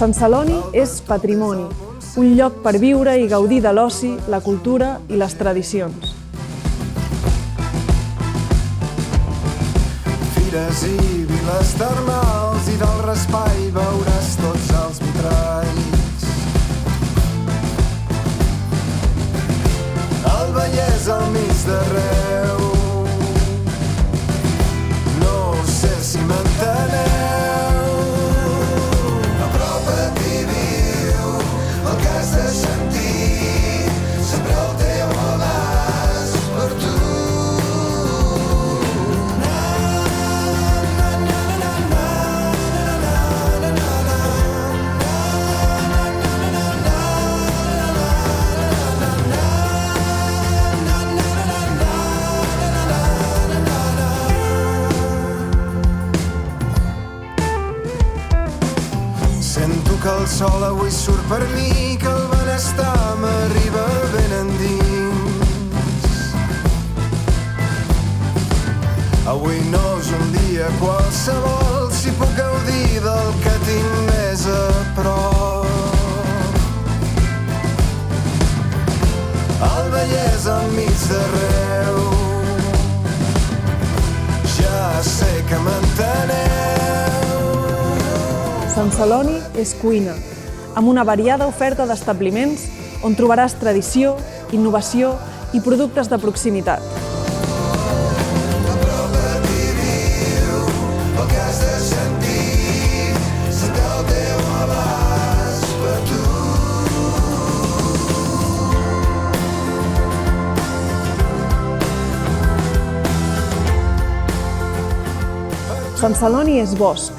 Sant Celoni és patrimoni, un lloc per viure i gaudir de l'oci, la cultura i les tradicions. Fires i viles termals i del raspall veuràs tots els vitralls. El Vallès al mig d'arreu, no sé si m'enteneu. A prop de ti viu el que has de sentir, sempre el teu abast per tu. Sento que el sol avui surt per mi, que el benestar m'arriba ben endins. Avui no és un dia qualsevol, si puc gaudir del que tinc més a prop. El Vallès al mig d'arreu, ja sé que m'enteneu. Sant Celoni és cuina, amb una variada oferta d'establiments on trobaràs tradició, innovació i productes de proximitat. Sant Celoni és bosc,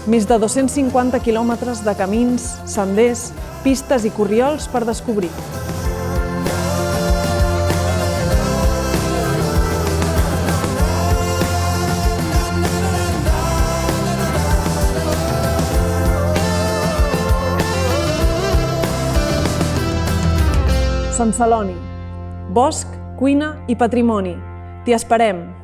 més de 250 quilòmetres de camins, senders, pistes i corriols per descobrir. Sant Celoni, bosc, cuina i patrimoni. T'hi esperem!